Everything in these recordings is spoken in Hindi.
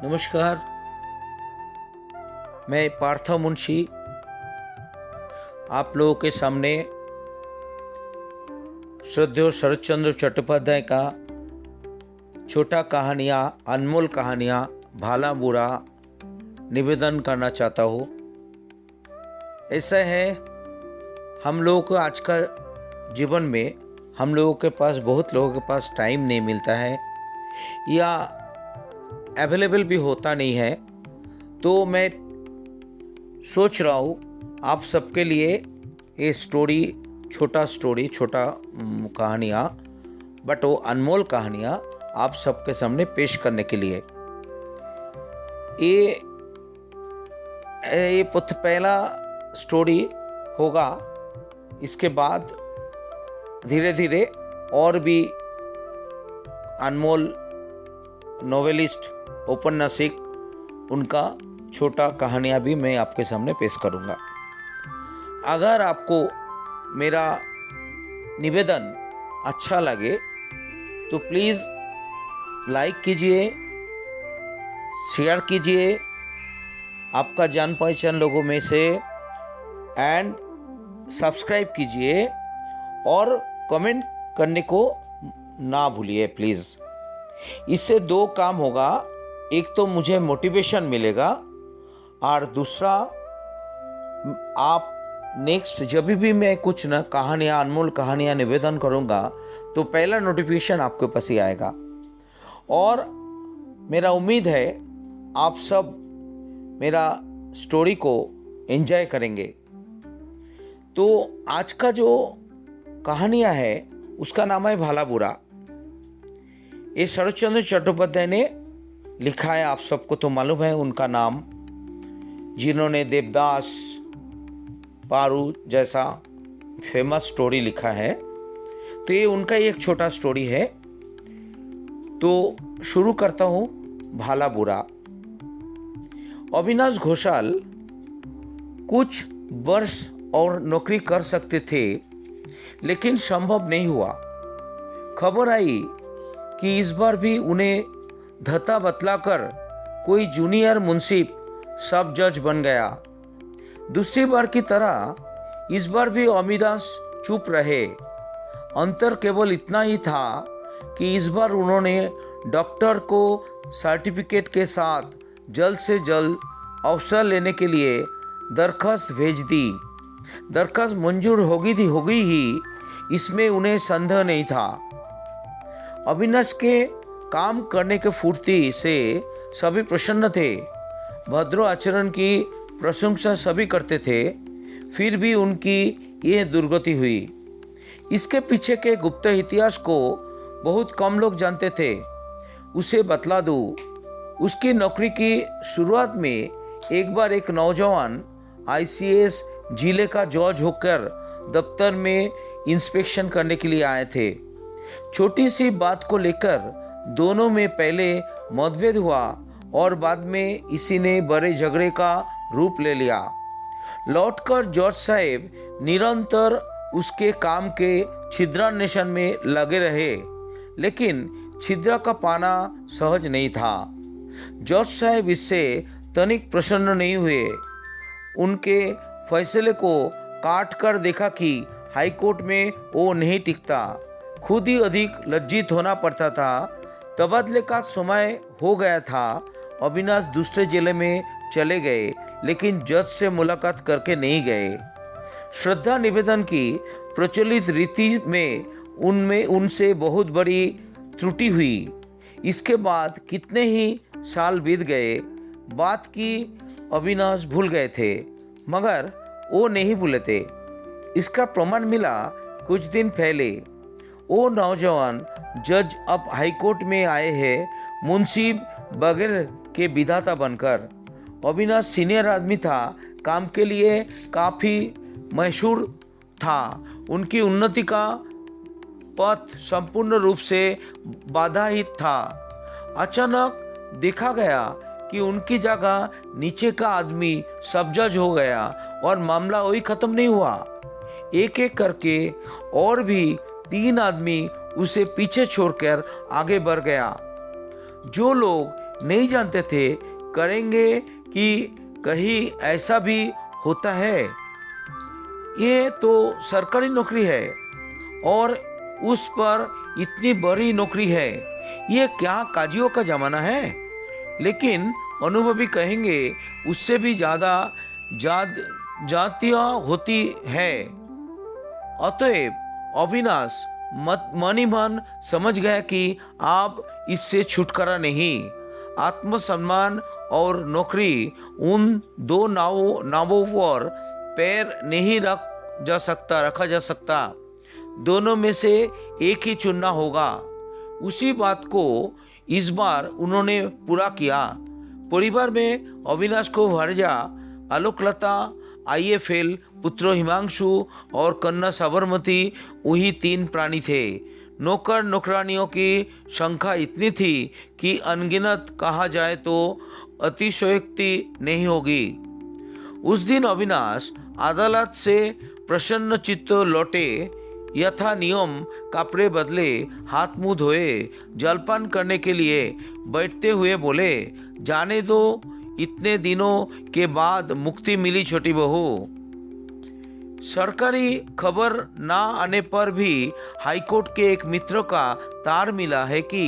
नमस्कार। मैं पार्थव मुंशी आप लोगों के सामने श्रद्धेय शरत चंद्र चट्टोपाध्याय का छोटा कहानियाँ, अनमोल कहानियाँ, भला बुरा निवेदन करना चाहता हूँ। ऐसा है, हम लोगों को आज का जीवन में हम लोगों के पास, बहुत लोगों के पास टाइम नहीं मिलता है या अवेलेबल भी होता नहीं है। तो मैं सोच रहा हूँ आप सबके लिए ये छोटा कहानियाँ, बट वो अनमोल कहानियाँ आप सबके सामने पेश करने के लिए। ये पहला स्टोरी होगा। इसके बाद धीरे धीरे और भी अनमोल नोवेलिस्ट, औपन्यासिक, उनका छोटा कहानियाँ भी मैं आपके सामने पेश करूँगा। अगर आपको मेरा निवेदन अच्छा लगे तो प्लीज़ लाइक कीजिए, शेयर कीजिए आपका जान पहचान लोगों में से, एंड सब्सक्राइब कीजिए और कमेंट करने को ना भूलिए प्लीज़। इससे दो काम होगा, एक तो मुझे मोटिवेशन मिलेगा और दूसरा आप नेक्स्ट जब भी मैं कुछ ना कहानियाँ, अनमोल कहानियाँ निवेदन करूँगा तो पहला नोटिफिकेशन आपके पास ही आएगा। और मेरा उम्मीद है आप सब मेरा स्टोरी को एंजॉय करेंगे। तो आज का जो कहानियाँ है उसका नाम है भला बुरा। ये शरत चंद्र चट्टोपाध्याय ने लिखा है। आप सबको तो मालूम है उनका नाम, जिन्होंने देवदास, पारू जैसा फेमस स्टोरी लिखा है। तो ये उनका एक छोटा स्टोरी है। तो शुरू करता हूँ भला बुरा। अविनाश घोषाल कुछ वर्ष और नौकरी कर सकते थे, लेकिन संभव नहीं हुआ। खबर आई कि इस बार भी उन्हें धत्ता बतलाकर कोई जूनियर मुंसिफ सब जज बन गया। दूसरी बार की तरह इस बार भी अविनाश चुप रहे। अंतर केवल इतना ही था कि इस बार उन्होंने डॉक्टर को सर्टिफिकेट के साथ जल्द से जल्द अवसर लेने के लिए दरख्वास्त भेज दी। दरख्वास्त मंजूर होगी ही, इसमें उन्हें संदेह नहीं था। अविनाश के काम करने के फुर्ती से सभी प्रसन्न थे। भद्र आचरण की प्रशंसा सभी करते थे। फिर भी उनकी ये दुर्गति हुई। इसके पीछे के गुप्त इतिहास को बहुत कम लोग जानते थे। उसे बतला दूं। उसकी नौकरी की शुरुआत में एक बार एक नौजवान आईसीएस जिले का जज होकर दफ्तर में इंस्पेक्शन करने के लिए आए थे। छोटी सी बात को लेकर दोनों में पहले मतभेद हुआ और बाद में इसी ने बड़े झगड़े का रूप ले लिया। लौटकर जज साहब निरंतर उसके काम के छिद्रान्वेषण में लगे रहे, लेकिन छिद्र का पाना सहज नहीं था। जज साहब इससे तनिक प्रसन्न नहीं हुए। उनके फैसले को काट कर देखा कि हाईकोर्ट में वो नहीं टिकता। खुद ही अधिक लज्जित होना पड़ता था। तबादले का समय हो गया था। अविनाश दूसरे जिले में चले गए, लेकिन जज से मुलाकात करके नहीं गए। श्रद्धा निवेदन की प्रचलित रीति में उनसे बहुत बड़ी त्रुटि हुई। इसके बाद कितने ही साल बीत गए। बात की अविनाश भूल गए थे, मगर वो नहीं भूले थे। इसका प्रमाण मिला कुछ दिन पहले। वो नौजवान जज अब हाईकोर्ट में आए हैं, मुंशी बगैर के विधाता बनकर। अविनाश सीनियर आदमी था, काम के लिए काफ़ी मशहूर था। उनकी उन्नति का पथ संपूर्ण रूप से बाधाहित था। अचानक देखा गया कि उनकी जगह नीचे का आदमी सब जज हो गया और मामला वही खत्म नहीं हुआ। एक एक करके और भी 3 आदमी उसे पीछे छोड़कर आगे बढ़ गया। जो लोग नहीं जानते थे करेंगे कि कहीं ऐसा भी होता है। ये तो सरकारी नौकरी है और उस पर इतनी बड़ी नौकरी है, ये क्या काजियों का जमाना है। लेकिन अनुभवी कहेंगे उससे भी ज़्यादा जातियाँ होती है। अतएव अविनाश मन ही मन समझ गया कि आप इससे छुटकारा नहीं। आत्मसम्मान और नौकरी उन दो नावों पर पैर नहीं रखा जा सकता। दोनों में से एक ही चुनना होगा। उसी बात को इस बार उन्होंने पूरा किया। परिवार में अविनाश को भरजा, आलोकलता, IFL, पुत्र हिमांशु और कन्या साबरमती वही 3 प्राणी थे। नौकर नौकरानियों की संख्या इतनी थी कि अनगिनत कहा जाए तो अतिशयोक्ति नहीं होगी। उस दिन अविनाश अदालत से प्रसन्न चित्त लौटे। यथा नियम कपड़े बदले, हाथ मुंह धोए, जलपान करने के लिए बैठते हुए बोले, जाने दो, इतने दिनों के बाद मुक्ति मिली छोटी बहू। सरकारी खबर ना आने पर भी हाईकोर्ट के एक मित्र का तार मिला है कि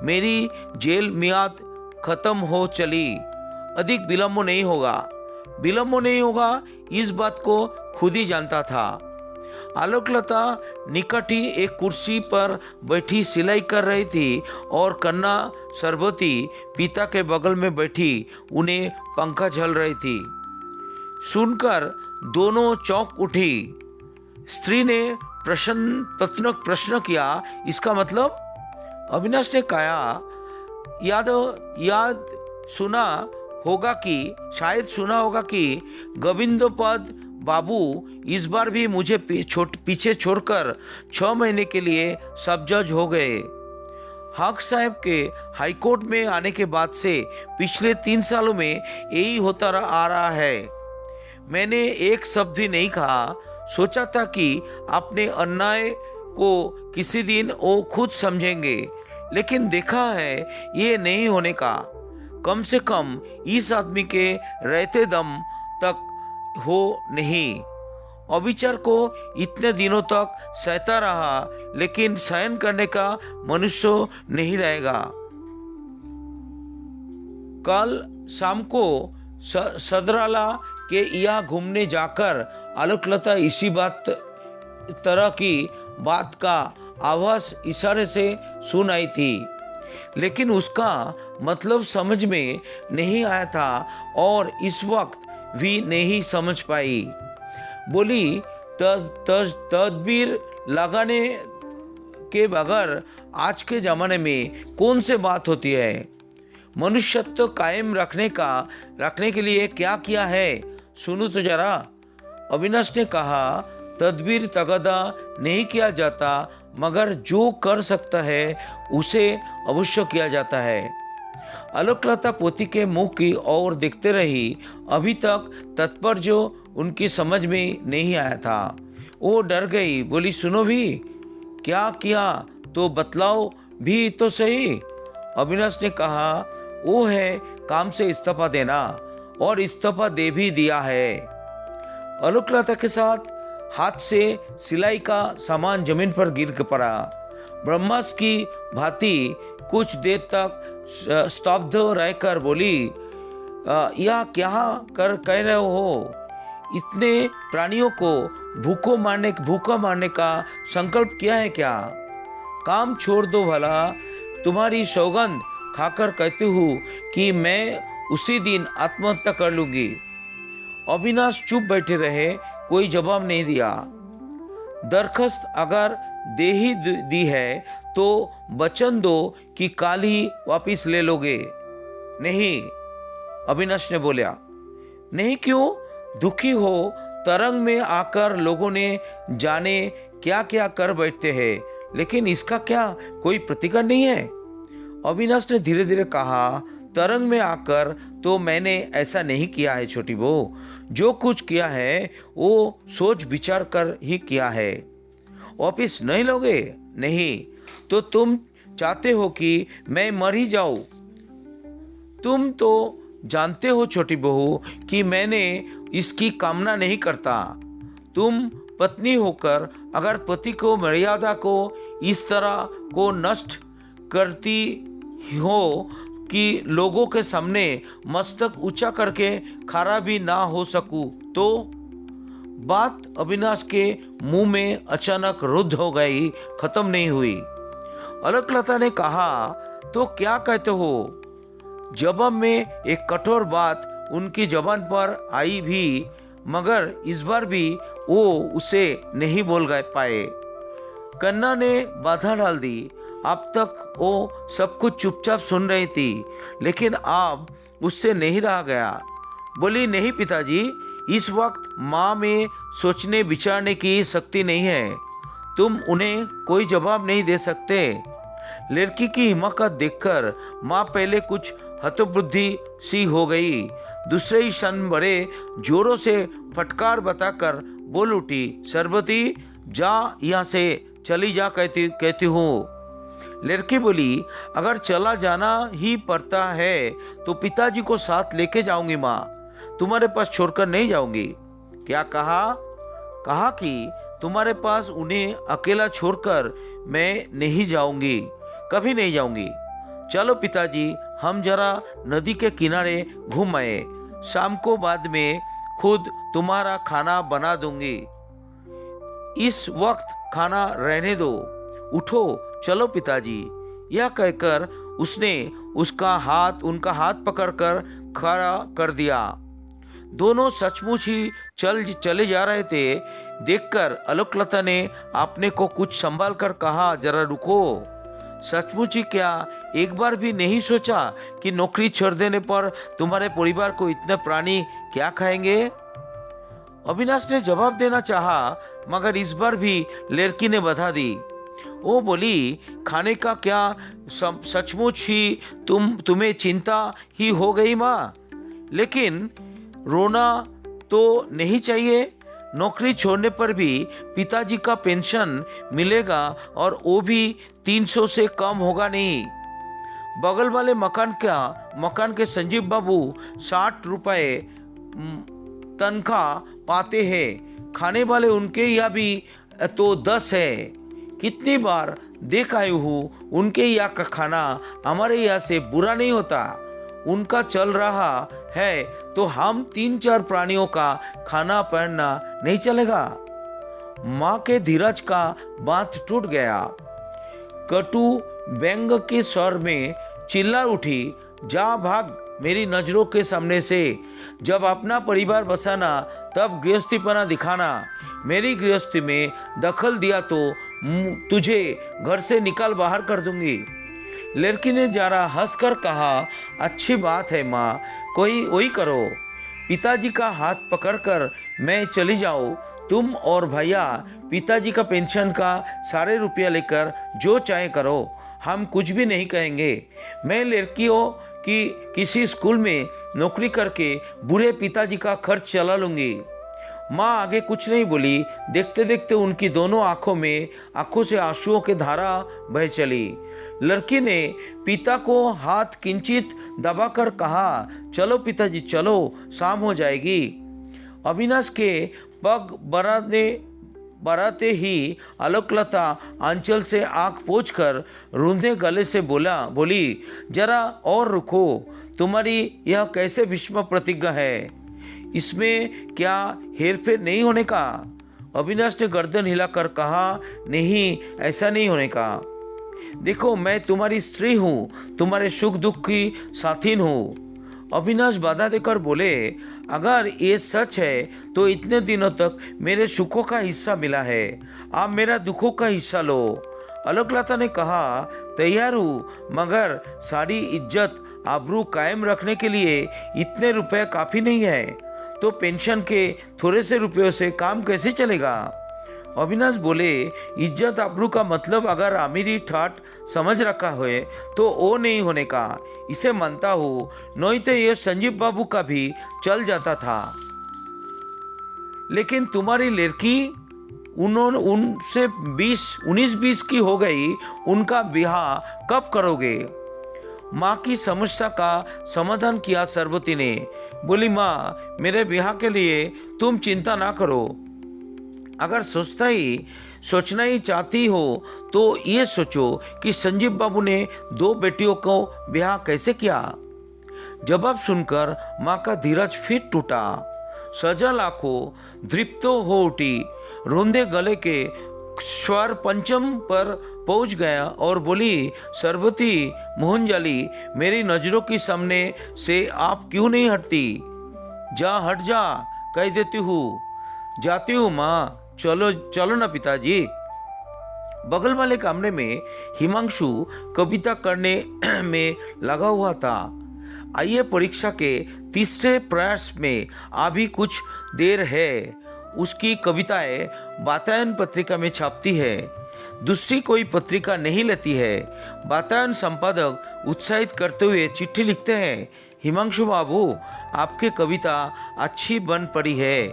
मेरी जेल मियाद खत्म हो चली, अधिक विलम्ब नहीं होगा। इस बात को खुद ही जानता था। आलोकलता निकट ही एक कुर्सी पर बैठी सिलाई कर रही थी और कन्या सरबती पिता के बगल में बैठी उन्हें पंखा झल रही थी। सुनकर दोनों चौंक उठी। स्त्री ने प्रश्न किया, इसका मतलब? अविनाश ने कहा, शायद सुना होगा कि गोविंदपद बाबू इस बार भी मुझे पीछे छोड़कर 6 महीने के लिए सब जज हो गए। हक साहब के हाईकोर्ट में आने के बाद से पिछले 3 सालों में यही होता आ रहा है। मैंने एक शब्द भी नहीं कहा। सोचा था कि अपने अन्याय को किसी दिन वो खुद समझेंगे, लेकिन देखा है ये नहीं होने का। कम से कम इस आदमी के रहते दम तक हो नहीं। अविचार को इतने दिनों तक सहता रहा, लेकिन सहन करने का मनुष्य नहीं रहेगा। कल शाम को सदराला के यहाँ घूमने जाकर आलोकलता इसी तरह की बात का आवाज इशारे से सुन आई थी, लेकिन उसका मतलब समझ में नहीं आया था और इस वक्त भी नहीं समझ पाई। बोली, तदबीर लगाने के बगैर आज के ज़माने में कौन से बात होती है? मनुष्यत्व कायम रखने के लिए क्या किया है, सुनो तो जरा। अविनाश ने कहा, तदबीर तगादा नहीं किया जाता, मगर जो कर सकता है उसे अवश्य किया जाता है। आलोकलता पोती के मुंह की ओर देखते रही। अभी तक तात्पर्य उनकी समझ में नहीं आया था। वो डर गई। बोली, सुनो भी, क्या किया तो बतलाओ भी तो सही। अविनाश ने कहा, वो है काम से इस्तीफा देना, और इस्तीफा दे भी दिया है। आलोकलता के साथ हाथ से सिलाई का सामान जमीन पर गिर पड़ा। ब्रह्मास्त्र की भांति कुछ देर तक स्तब्ध रहकर बोली, यह क्या कह रहे हो? इतने प्राणियों को भूखा मारने का संकल्प किया है क्या? काम छोड़ दो भला। तुम्हारी सौगंध खाकर कहती हूँ कि मैं उसी दिन आत्महत्या कर लूंगी। अविनाश चुप बैठे रहे, कोई जवाब नहीं दिया। दरखास्त अगर दे ही दी है तो वचन दो कि कल ही वापिस ले लोगे। नहीं, अविनाश ने बोला। नहीं क्यों? दुखी हो? तरंग में आकर लोगों ने जाने क्या क्या कर बैठते हैं, लेकिन इसका क्या कोई प्रतिकार नहीं है? अविनाश ने धीरे धीरे कहा, तरंग में आकर तो मैंने ऐसा नहीं किया है छोटी बहू। जो कुछ किया है वो सोच विचार कर ही किया है। वापिस नहीं लोगे? नहीं तो तुम चाहते हो कि मैं मर ही जाऊं? तुम तो जानते हो छोटी बहू कि मैंने इसकी कामना नहीं करता। तुम पत्नी होकर अगर पति को मर्यादा को इस तरह को नष्ट करती हो कि लोगों के सामने मस्तक ऊंचा करके खड़ा भी ना हो सकूं, तो बात अविनाश के मुंह में अचानक रुद्ध हो गई, खत्म नहीं हुई। अलकलता ने कहा, तो क्या कहते हो? जवाब में एक कठोर बात उनकी जबान पर आई भी, मगर इस बार भी वो उसे नहीं बोल पाए। कन्ना ने बाधा डाल दी। अब तक वो सब कुछ चुपचाप सुन रही थी, लेकिन अब उससे नहीं रहा गया। बोली, नहीं पिताजी, इस वक्त माँ में सोचने विचारने की शक्ति नहीं है। तुम उन्हें कोई जवाब नहीं दे सकते। लड़की की हिम्मत देखकर माँ पहले कुछ हतबुद्धि सी हो गई, दूसरे ही क्षण बड़े जोरों से फटकार बताकर बोल उठी, सरबती, जा यहाँ से चली जा, कहती हूँ। लड़की बोली, अगर चला जाना ही पड़ता है तो पिताजी को साथ लेके जाऊंगी माँ, तुम्हारे पास छोड़कर नहीं जाऊंगी। क्या कहा? कहा कि तुम्हारे पास उन्हें अकेला छोड़कर मैं नहीं जाऊंगी, कभी नहीं जाऊंगी। चलो पिताजी, हम जरा नदी के किनारे घूम आए, शाम को बाद में खुद तुम्हारा खाना बना दूंगी। इस वक्त खाना रहने दो, उठो, चलो पिताजी। यह कहकर उसने उनका हाथ पकड़कर खड़ा कर दिया। दोनों सचमुच ही चले जा रहे थे। देखकर अलकलता ने अपने को कुछ संभाल कर कहा, जरा रुको। सचमुच ही क्या एक बार भी नहीं सोचा कि नौकरी छोड़ देने पर तुम्हारे परिवार को इतने प्राणी क्या खाएंगे? अविनाश ने जवाब देना चाहा, मगर इस बार भी लड़की ने बता दी। वो बोली, खाने का क्या सचमुच ही तुम्हें चिंता ही हो गई माँ? लेकिन रोना तो नहीं चाहिए। नौकरी छोड़ने पर भी पिताजी का पेंशन मिलेगा और वो भी 300 से कम होगा नहीं। बगल वाले मकान के संजीव बाबू 60 रुपए तनख्वाह पाते हैं, खाने वाले उनके यहाँ भी तो 10 है। कितनी बार देख आई हूँ, उनके यहाँ का खाना हमारे यहाँ से बुरा नहीं होता। उनका चल रहा है तो हम 3-4 प्राणियों का खाना पहनना नहीं चलेगा। माँ के धीरज का बांध टूट गया। कटु व्यंग के स्वर में चिल्ला उठी, जा भाग मेरी नजरों के सामने से। जब अपना परिवार बसाना तब गृहस्थीपना दिखाना। मेरी गृहस्थी में दखल दिया तो तुझे घर से निकाल बाहर कर दूंगी। लड़की ने जरा हंसकर कहा, अच्छी बात है माँ, कोई वही करो। पिताजी का हाथ पकड़कर मैं चली जाऊँ, तुम और भैया पिताजी का पेंशन का सारे रुपया लेकर जो चाहे करो, हम कुछ भी नहीं कहेंगे। मैं लड़कियों की किसी स्कूल में नौकरी करके बूढ़े पिताजी का खर्च चला लूँगी। माँ आगे कुछ नहीं बोली। देखते देखते उनकी दोनों आंखों से आंसुओं की धारा बह चली। लड़की ने पिता को हाथ किंचित दबाकर कहा, चलो पिताजी चलो, शाम हो जाएगी। अविनाश के पग बराते ही अलकलता आंचल से आंख पोंछकर रूंधे गले से बोली, जरा और रुको, तुम्हारी यह कैसे भीष्म प्रतिज्ञा है? इसमें क्या हेरफेर नहीं होने का? अविनाश ने गर्दन हिलाकर कहा, नहीं, ऐसा नहीं होने का। देखो, मैं तुम्हारी स्त्री हूँ, तुम्हारे सुख दुख की साथीन हूँ। अविनाश बाधा देकर बोले, अगर ये सच है तो इतने दिनों तक मेरे सुखों का हिस्सा मिला है, आप मेरा दुखों का हिस्सा लो। अलकलता ने कहा, तैयार हूँ, मगर सारी इज्जत आबरू कायम रखने के लिए इतने रुपए काफ़ी नहीं है, तो पेंशन के थोड़े से रुपयों से काम कैसे चलेगा? अविनाश बोले, इज्जत आबरू का मतलब अगर अमीरी ठाट समझ रखा है तो वो नहीं होने का, इसे मानता हूँ, नहीं तो ये संजीव बाबू का भी चल जाता था। लेकिन तुम्हारी लड़की उनसे 19-20 की हो गई, उनका ब्याह कब करोगे? माँ की समस्या का समाधान किया सरबती ने। बोली, माँ, मेरे ब्याह के लिए तुम चिंता ना करो। अगर सोचना ही चाहती हो तो ये सोचो कि संजीव बाबू ने 2 बेटियों को ब्याह कैसे किया। जवाब सुनकर माँ का धीरज फिर टूटा। सजल आंखों दीप्त हो उठी, रोंदे गले के स्वर पंचम पर पहुंच गया और बोली, सरबती मोहनजाली, मेरी नजरों के सामने से आप क्यों नहीं हटती? हट जा, कह देती हूँ। जाती हूँ माँ, चलो चलो ना पिताजी। बगल वाले कमरे में हिमांशु कविता करने में लगा हुआ था। आइए परीक्षा के तीसरे प्रयास में अभी कुछ देर है। उसकी कविताएं वातायन पत्रिका में छपती है, दूसरी कोई पत्रिका नहीं लेती है। वातायन संपादक उत्साहित करते हुए चिट्ठी लिखते हैं, हिमांशु बाबू, आपकी कविता अच्छी बन पड़ी है,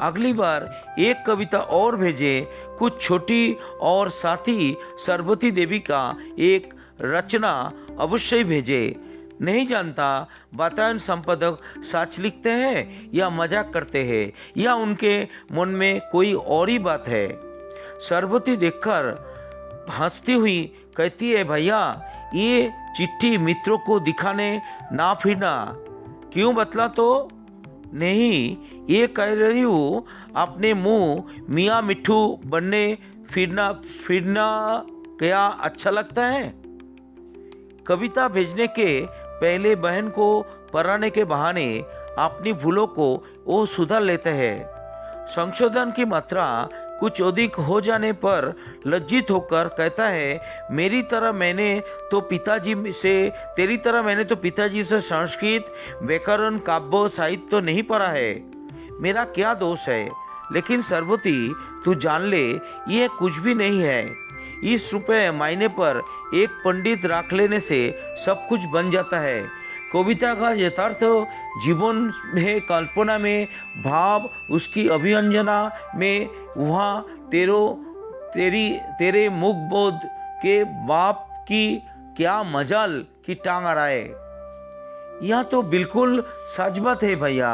अगली बार एक कविता और भेजें, कुछ छोटी, और साथ ही सरबती देवी का एक रचना अवश्य भेजें। नहीं जानता वातायन संपादक सच लिखते हैं या मजाक करते हैं या उनके मन में कोई और ही बात है। सरबती देखकर हंसती हुई कहती है, भैया, ये चिट्ठी मित्रों को दिखाने ना फिरना। क्यों बतला तो? नहीं, ये कह रही हूँ, अपने मुंह मियाँ मिट्ठू बनने फिरना क्या अच्छा लगता है? कविता भेजने के पहले बहन को पढ़ाने के बहाने अपनी भूलों को वो सुधार लेते हैं। संशोधन की मात्रा कुछ अधिक हो जाने पर लज्जित होकर कहता है, तेरी तरह मैंने तो पिताजी से संस्कृत, व्याकरण, काव्य, साहित्य तो नहीं पढ़ा है। मेरा क्या दोष है? लेकिन सरबती, तू जान ले, ये कुछ भी नहीं है। इस रुपए महीने पर एक पंडित रख लेने से सब कुछ बन जाता है। कविता का यथार्थ जीवन में, कल्पना में, भाव उसकी अभिव्यंजना में, वहाँ तेरे मुख बोध के बाप की क्या मजाल की टांग आ रहा है। यह तो बिल्कुल सच बात है भैया।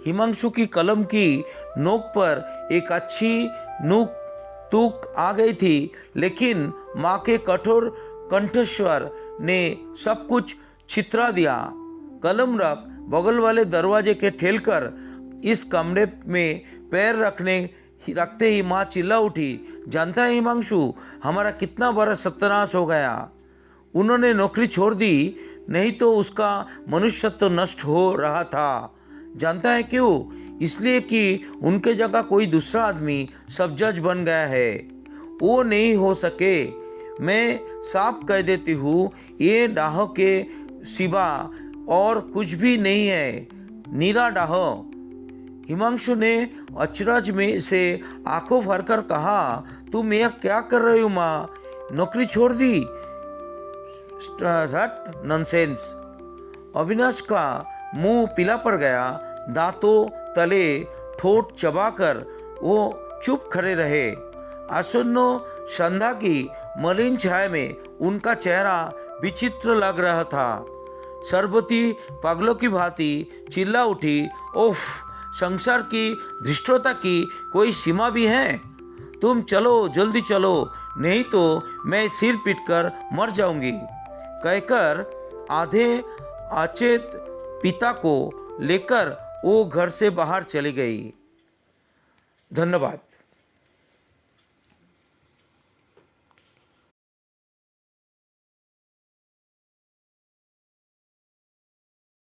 हिमांशु की कलम की नोक पर एक अच्छी नूक तूक आ गई थी, लेकिन माँ के कठोर कंठस्वर ने सब कुछ छितरा दिया। कलम बगल वाले दरवाजे के ठेल कर इस कमरे में पैर रखते ही माँ चिल्ला उठी, जानता है हिमांशु, हमारा कितना बड़ा सत्यानाश हो गया। उन्होंने नौकरी छोड़ दी, नहीं तो उसका मनुष्यत्व नष्ट हो रहा था। जानता है क्यों? इसलिए कि उनके जगह कोई दूसरा आदमी सब जज बन गया है। वो नहीं हो सके। मैं साफ कह देती हूँ, ये डाह के सिवा और कुछ भी नहीं है, नीरा डाह। हिमांशु ने अचरज में से आंखों भरकर कहा, तुम यह क्या कर रही हो माँ? नौकरी छोड़ दी? नॉनसेंस। अविनाश का मुंह पीला पड़ गया। दांतों तले ठोट चबाकर वो चुप खड़े रहे। आसन्न संध्या की मलिन छाया में उनका चेहरा विचित्र लग रहा था। सरबती पागलों की भांति चिल्ला उठी, ओफ, संसार की धृष्टता की कोई सीमा भी है? तुम चलो, जल्दी चलो, नहीं तो मैं सिर पीटकर मर जाऊंगी। कहकर आधे अचेत पिता को लेकर वो घर से बाहर चली गई। धन्यवाद।